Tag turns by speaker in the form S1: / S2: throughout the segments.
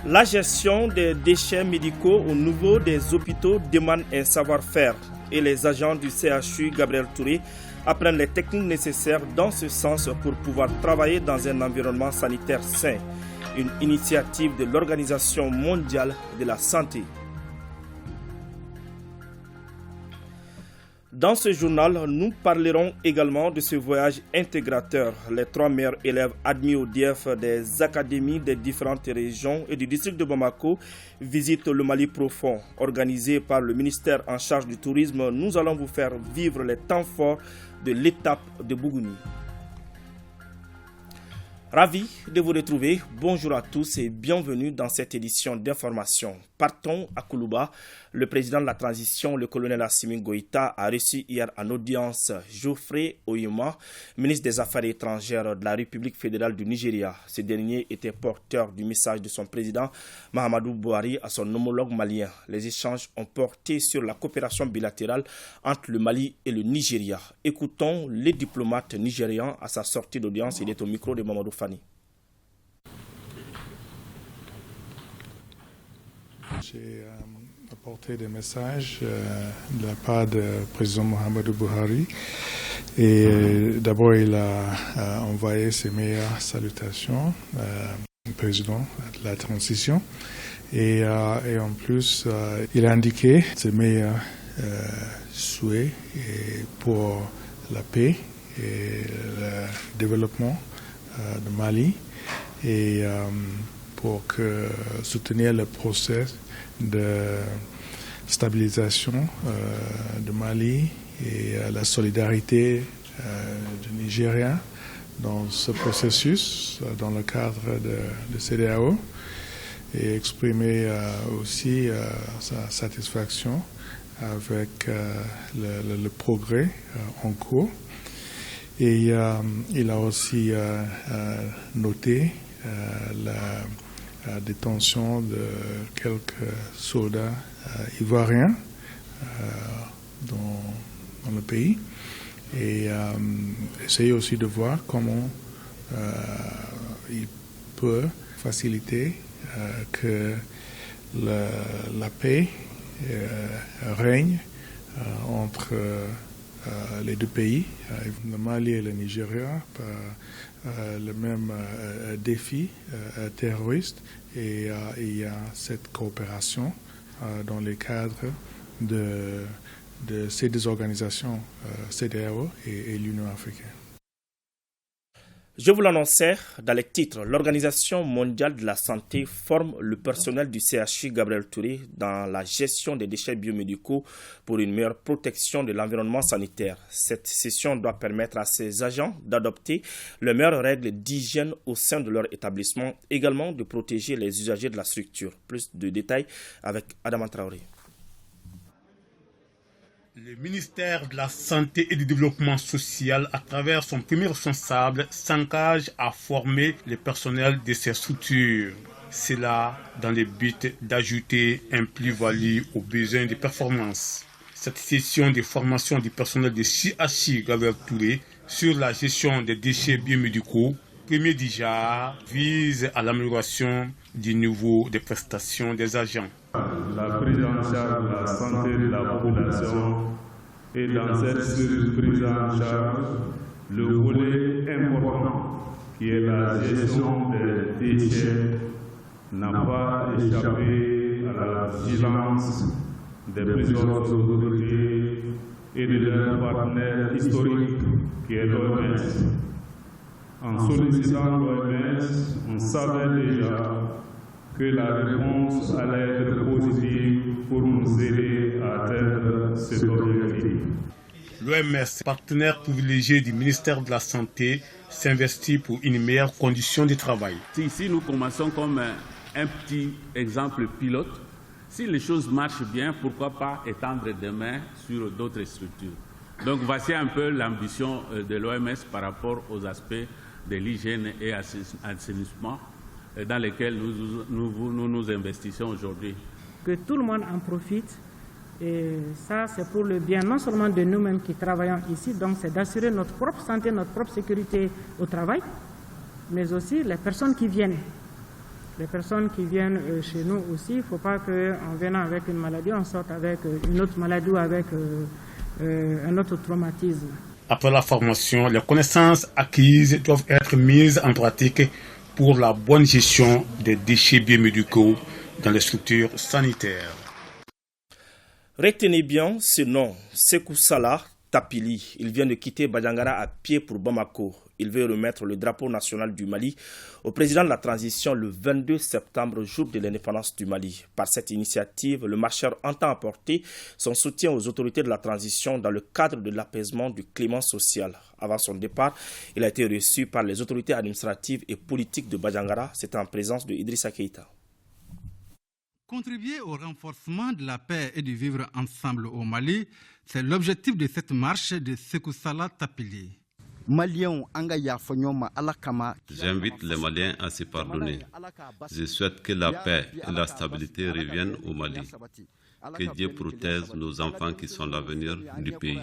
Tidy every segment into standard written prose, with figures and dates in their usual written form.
S1: La gestion des déchets médicaux au niveau des hôpitaux demande un savoir-faire et les agents du CHU Gabriel Touré apprennent les techniques nécessaires dans ce sens pour pouvoir travailler dans un environnement sanitaire sain, une initiative de l'Organisation mondiale de la santé. Dans ce journal, nous parlerons également de ce voyage intégrateur. Les 3 meilleurs élèves admis au DIEF des académies des différentes régions et du district de Bamako visitent le Mali profond. Organisé par le ministère en charge du tourisme, nous allons vous faire vivre les temps forts de l'étape de Bougouni. Ravi de vous retrouver. Bonjour à tous et bienvenue dans cette édition d'information. Partons à Koulouba. Le président de la transition, le colonel Assimi Goïta, a reçu hier en audience Geoffrey Oyema, ministre des Affaires étrangères de la République fédérale du Nigeria. Ce dernier était porteur du message de son président Mahamadou Buhari à son homologue malien. Les échanges ont porté sur la coopération bilatérale entre le Mali et le Nigeria. Écoutons les diplomates nigérians à sa sortie d'audience. Il est au micro de Mamadou Fani.
S2: J'ai apporté des messages de la part du président Mahamadou Buhari et d'abord il a envoyé ses meilleures salutations au président de la transition et en plus il a indiqué ses meilleurs souhaits pour la paix et le développement de Mali et pour soutenir le processus de stabilisation de Mali et la solidarité du Nigeria dans ce processus, dans le cadre de CEDEAO, et exprimer aussi sa satisfaction avec le progrès en cours. Et il a aussi noté la détention de quelques soldats ivoiriens dans le pays et essayer aussi de voir comment il peut faciliter que la paix règne entre les deux pays, le Mali et le Nigeria, le même défi terroriste et il y a cette coopération dans le cadre de ces deux organisations, CEDEAO et l'Union africaine.
S1: Je vous l'annonçais dans les titres, l'Organisation mondiale de la santé forme le personnel du CHU Gabriel Touré dans la gestion des déchets biomédicaux pour une meilleure protection de l'environnement sanitaire. Cette session doit permettre à ces agents d'adopter les meilleures règles d'hygiène au sein de leur établissement, également de protéger les usagers de la structure. Plus de détails avec Adama Traoré.
S3: Le ministère de la Santé et du Développement social, à travers son premier responsable, s'engage à former le personnel de ces structures. C'est là dans le but d'ajouter un plus-value aux besoins de performance. Cette session de formation du personnel de CHU Gabriel Touré sur la gestion des déchets biomédicaux, premier déjà, vise à l'amélioration du niveau de prestations des agents.
S4: La prise en charge de la santé de la population et dans cette prise en charge, le volet important qui est la gestion des déchets n'a pas échappé à la vigilance des plusieurs autorités et de leurs partenaires historiques qui est l'OMS. En sollicitant l'OMS, on savait déjà que la réponse allait être positive pour nous aider à atteindre cet objectif.
S3: L'OMS, partenaire privilégié du ministère de la Santé, s'investit pour une meilleure condition de travail.
S5: Ici, nous commençons comme un petit exemple pilote. Si les choses marchent bien, pourquoi pas étendre demain sur d'autres structures. Donc voici un peu l'ambition de l'OMS par rapport aux aspects de l'hygiène et assainissement dans lesquels nous investissons aujourd'hui.
S6: Que tout le monde en profite. Et ça, c'est pour le bien non seulement de nous-mêmes qui travaillons ici, donc c'est d'assurer notre propre santé, notre propre sécurité au travail, mais aussi les personnes qui viennent. Les personnes qui viennent chez nous aussi, il ne faut pas qu'en venant avec une maladie, on sorte avec une autre maladie ou avec un autre traumatisme.
S3: Après la formation, les connaissances acquises doivent être mises en pratique pour la bonne gestion des déchets biomédicaux dans les structures sanitaires.
S1: Retenez bien ce nom, Sékou Salah Tapili. Il vient de quitter Bandiagara à pied pour Bamako. Il veut remettre le drapeau national du Mali au président de la transition le 22 septembre, jour de l'indépendance du Mali. Par cette initiative, le marcheur entend apporter son soutien aux autorités de la transition dans le cadre de l'apaisement du climat social. Avant son départ, il a été reçu par les autorités administratives et politiques de Bandiagara. C'était en présence de Idrissa Keïta.
S7: Contribuer au renforcement de la paix et du vivre ensemble au Mali, c'est l'objectif de cette marche de Sékou Salah Tapili.
S8: J'invite les Maliens à se pardonner. Je souhaite que la paix et la stabilité reviennent au Mali. Que Dieu protège nos enfants qui sont l'avenir du pays.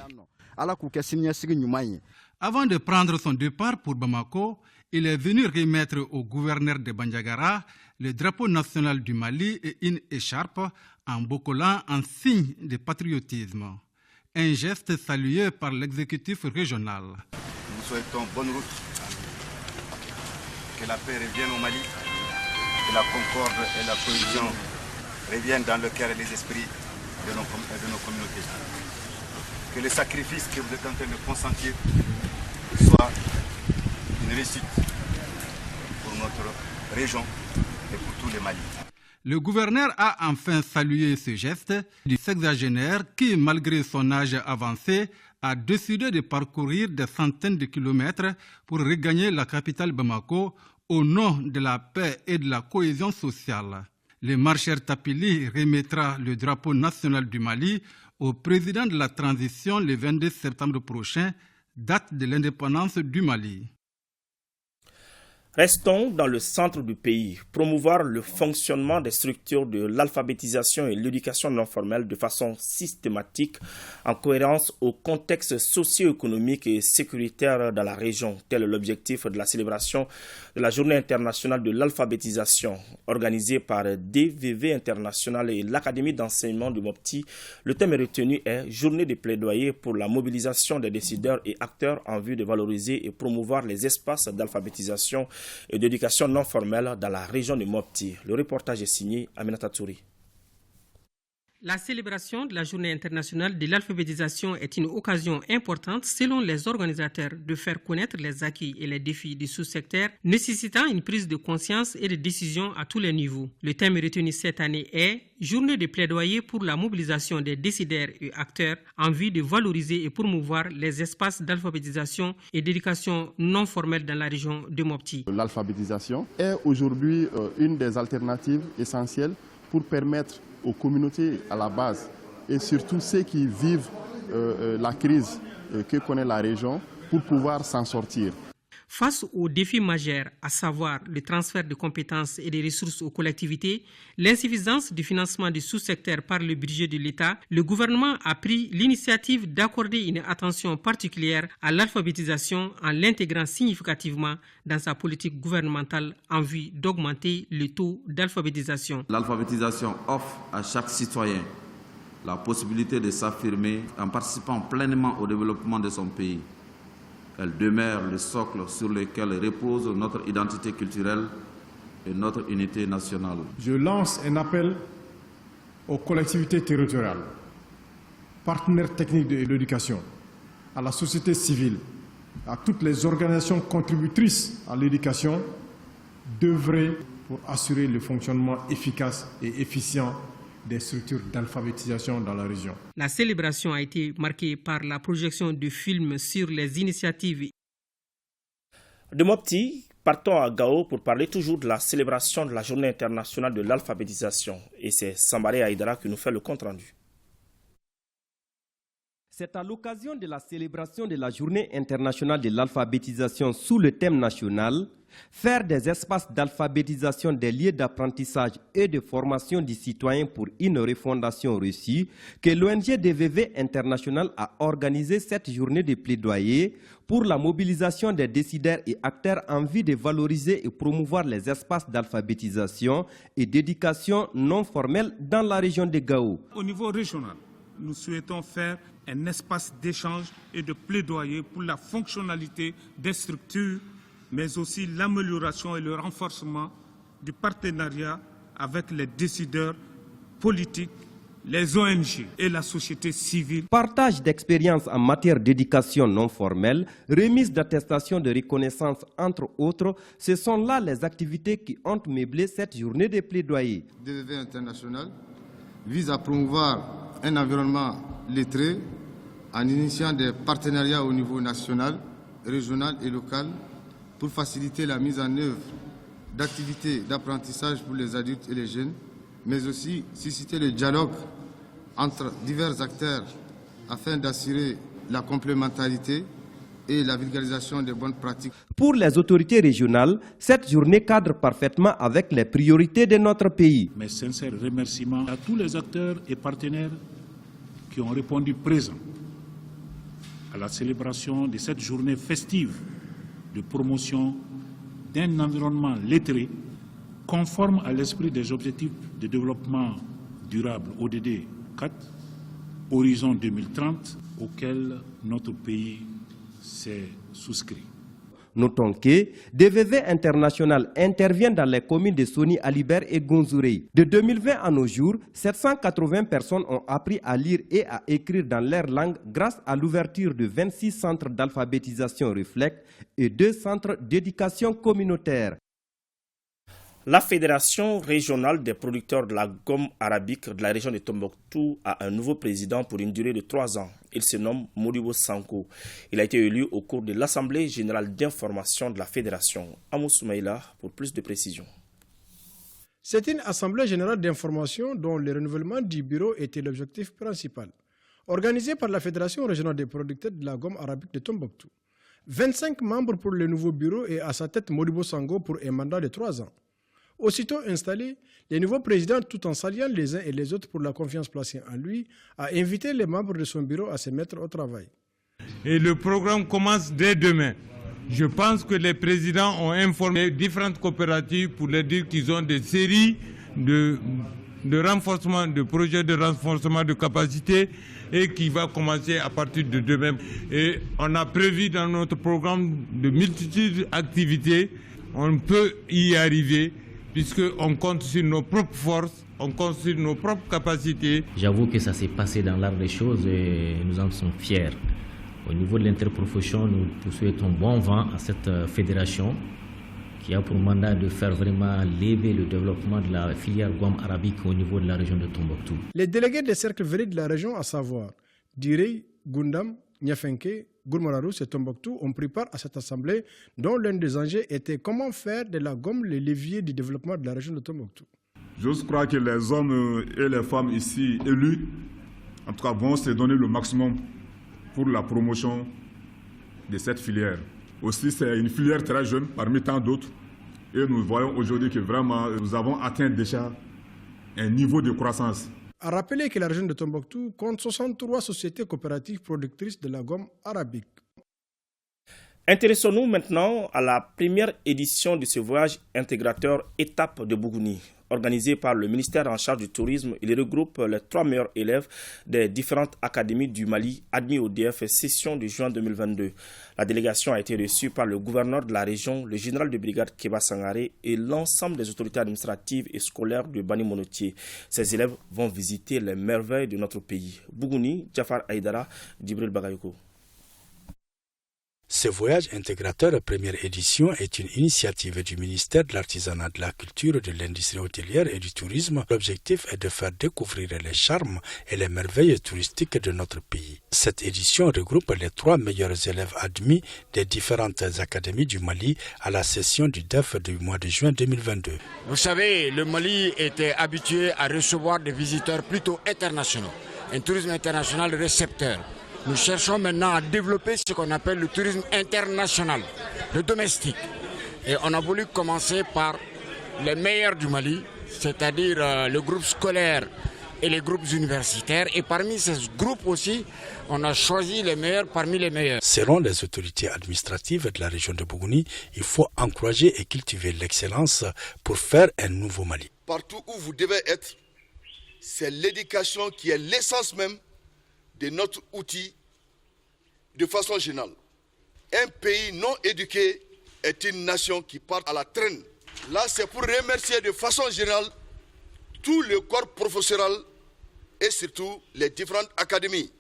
S7: Avant de prendre son départ pour Bamako, il est venu remettre au gouverneur de Bandiagara le drapeau national du Mali et une écharpe en bocolant en signe de patriotisme. Un geste salué par l'exécutif régional.
S9: Nous souhaitons bonne route, que la paix revienne au Mali, que la concorde et la cohésion reviennent dans le cœur et les esprits de nos communautés. Que les sacrifices que vous êtes en train de consentir soient une réussite pour notre région et pour tous les Maliens.
S7: Le gouverneur a enfin salué ce geste du sexagénaire qui, malgré son âge avancé, a décidé de parcourir des centaines de kilomètres pour regagner la capitale Bamako au nom de la paix et de la cohésion sociale. Le marcheur Tapili remettra le drapeau national du Mali au président de la transition le 22 septembre prochain, date de l'indépendance du Mali.
S1: Restons dans le centre du pays. Promouvoir le fonctionnement des structures de l'alphabétisation et l'éducation non formelle de façon systématique en cohérence au contexte socio-économique et sécuritaire dans la région. Tel est l'objectif de la célébration de la Journée internationale de l'alphabétisation organisée par DVV International et l'Académie d'enseignement de Mopti. Le thème retenu est Journée de plaidoyer pour la mobilisation des décideurs et acteurs en vue de valoriser et promouvoir les espaces d'alphabétisation et d'éducation non formelle dans la région de Mopti. Le reportage est signé Aminata Touri.
S10: La célébration de la Journée internationale de l'alphabétisation est une occasion importante, selon les organisateurs, de faire connaître les acquis et les défis du sous-secteur, nécessitant une prise de conscience et de décision à tous les niveaux. Le thème retenu cette année est « Journée de plaidoyer pour la mobilisation des décideurs et acteurs en vue de valoriser et promouvoir les espaces d'alphabétisation et d'éducation non formelle dans la région de Mopti ».
S11: L'alphabétisation est aujourd'hui une des alternatives essentielles pour permettre aux communautés à la base et surtout ceux qui vivent la crise que connaît la région pour pouvoir s'en sortir.
S10: Face aux défis majeurs, à savoir le transfert de compétences et de ressources aux collectivités, l'insuffisance du financement du sous-secteur par le budget de l'État, le gouvernement a pris l'initiative d'accorder une attention particulière à l'alphabétisation en l'intégrant significativement dans sa politique gouvernementale en vue d'augmenter le taux d'alphabétisation.
S12: L'alphabétisation offre à chaque citoyen la possibilité de s'affirmer en participant pleinement au développement de son pays. Elle demeure le socle sur lequel repose notre identité culturelle et notre unité nationale.
S13: Je lance un appel aux collectivités territoriales, partenaires techniques de l'éducation, à la société civile, à toutes les organisations contributrices à l'éducation, d'œuvrer pour assurer le fonctionnement efficace et efficient des structures d'alphabétisation dans la région.
S10: La célébration a été marquée par la projection de films sur les initiatives.
S1: De Mopti, partons à Gao pour parler toujours de la célébration de la Journée internationale de l'alphabétisation. Et c'est Sambaré Aïdara qui nous fait le compte-rendu.
S14: C'est à l'occasion de la célébration de la Journée internationale de l'alphabétisation sous le thème national Faire des espaces d'alphabétisation des lieux d'apprentissage et de formation des citoyens pour une refondation réussie, que l'ONG DVV International a organisé cette journée de plaidoyer pour la mobilisation des décideurs et acteurs en vue de valoriser et promouvoir les espaces d'alphabétisation et d'éducation non formelle dans la région de Gao.
S15: Au niveau régional, nous souhaitons faire un espace d'échange et de plaidoyer pour la fonctionnalité des structures, mais aussi l'amélioration et le renforcement du partenariat avec les décideurs politiques, les ONG et la société civile.
S14: Partage d'expériences en matière d'éducation non formelle, remise d'attestations de reconnaissance entre autres, ce sont là les activités qui ont meublé cette journée de plaidoyer.
S16: DVV International vise à promouvoir un environnement lettré en initiant des partenariats au niveau national, régional et local pour faciliter la mise en œuvre d'activités d'apprentissage pour les adultes et les jeunes, mais aussi susciter le dialogue entre divers acteurs afin d'assurer la complémentarité et la vulgarisation des bonnes pratiques.
S14: Pour les autorités régionales, cette journée cadre parfaitement avec les priorités de notre pays.
S17: Mes sincères remerciements à tous les acteurs et partenaires qui ont répondu présents à la célébration de cette journée festive de promotion d'un environnement lettré conforme à l'esprit des objectifs de développement durable ODD 4, horizon 2030, auquel notre pays s'est souscrit.
S14: Notons que DVV International intervient dans les communes de Soni, Alibert et Gonzourei. De 2020 à nos jours, 780 personnes ont appris à lire et à écrire dans leur langue grâce à l'ouverture de 26 centres d'alphabétisation Reflect et 2 centres d'éducation communautaire.
S1: La Fédération régionale des producteurs de la gomme arabique de la région de Tombouctou a un nouveau président pour une durée de 3 ans. Il se nomme Modibo Sanko. Il a été élu au cours de l'Assemblée générale d'information de la Fédération. Amou Soumaïla pour plus de précisions.
S13: C'est une Assemblée générale d'information dont le renouvellement du bureau était l'objectif principal. Organisée par la Fédération régionale des producteurs de la gomme arabique de Tombouctou. 25 membres pour le nouveau bureau et à sa tête Modibo Sanko pour un mandat de 3 ans. Aussitôt installé, le nouveau président, tout en saluant les uns et les autres pour la confiance placée en lui, a invité les membres de son bureau à se mettre au travail.
S15: Et le programme commence dès demain. Je pense que les présidents ont informé différentes coopératives pour leur dire qu'ils ont des séries de renforcement, de projets de renforcement de capacité et qui va commencer à partir de demain. Et on a prévu dans notre programme de multitudes d'activités. On peut y arriver, puisqu'on compte sur nos propres forces, on compte sur nos propres capacités.
S18: J'avoue que ça s'est passé dans l'art des choses et nous en sommes fiers. Au niveau de l'interprofession, nous souhaitons bon vent à cette fédération qui a pour mandat de faire vraiment lever le développement de la filière gomme arabique au niveau de la région de Tombouctou.
S13: Les délégués des cercles verts de la région, à savoir Direy, Gundam, Niafenke, Gourmararous et Tombouctou ont pris part à cette assemblée dont l'un des enjeux était comment faire de la gomme le levier du développement de la région de Tombouctou.
S19: Je crois que les hommes et les femmes ici élus, en tout cas, vont se donner le maximum pour la promotion de cette filière. Aussi, c'est une filière très jeune parmi tant d'autres et nous voyons aujourd'hui que vraiment nous avons atteint déjà un niveau de croissance.
S13: A rappeler que la région de Tombouctou compte 63 sociétés coopératives productrices de la gomme arabique.
S1: Intéressons-nous maintenant à la première édition de ce voyage intégrateur Étape de Bougouni. Organisé par le ministère en charge du tourisme, il regroupe les 3 meilleurs élèves des différentes académies du Mali admis au DF session de juin 2022. La délégation a été reçue par le gouverneur de la région, le général de brigade Keba Sangaré et l'ensemble des autorités administratives et scolaires de Bani Monotier. Ces élèves vont visiter les merveilles de notre pays. Bougouni, Jafar Aïdara, Djibril Bagayoko.
S20: Ce voyage intégrateur première édition est une initiative du ministère de l'Artisanat, de la Culture, de l'Industrie hôtelière et du Tourisme. L'objectif est de faire découvrir les charmes et les merveilles touristiques de notre pays. Cette édition regroupe les 3 meilleurs élèves admis des différentes académies du Mali à la session du DEF du mois de juin 2022.
S21: Vous savez, le Mali était habitué à recevoir des visiteurs plutôt internationaux, un tourisme international récepteur. Nous cherchons maintenant à développer ce qu'on appelle le tourisme international, le domestique. Et on a voulu commencer par les meilleurs du Mali, c'est-à-dire le groupe scolaire et les groupes universitaires. Et parmi ces groupes aussi, on a choisi les meilleurs parmi les meilleurs.
S20: Selon les autorités administratives de la région de Bougouni, il faut encourager et cultiver l'excellence pour faire un nouveau Mali.
S2: Partout où vous devez être, c'est l'éducation qui est l'essence même de notre outil de façon générale. Un pays non éduqué est une nation qui part à la traîne. Là, c'est pour remercier de façon générale tout le corps professoral et surtout les différentes académies.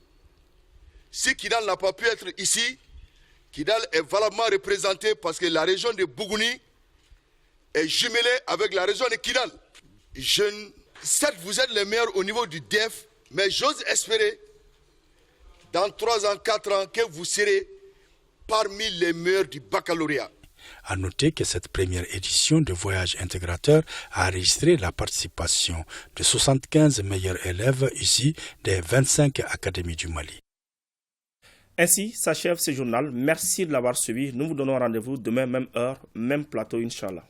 S2: Si Kidal n'a pas pu être ici, Kidal est valablement représenté parce que la région de Bougouni est jumelée avec la région de Kidal. Certes, vous êtes les meilleurs au niveau du DEF, mais j'ose espérer, dans 3 ans, 4 ans, que vous serez parmi les meilleurs du baccalauréat.
S20: À noter que cette première édition de Voyage intégrateur a enregistré la participation de 75 meilleurs élèves ici des 25 académies du Mali.
S1: Ainsi s'achève ce journal. Merci de l'avoir suivi. Nous vous donnons rendez-vous demain, même heure, même plateau, Inch'Allah.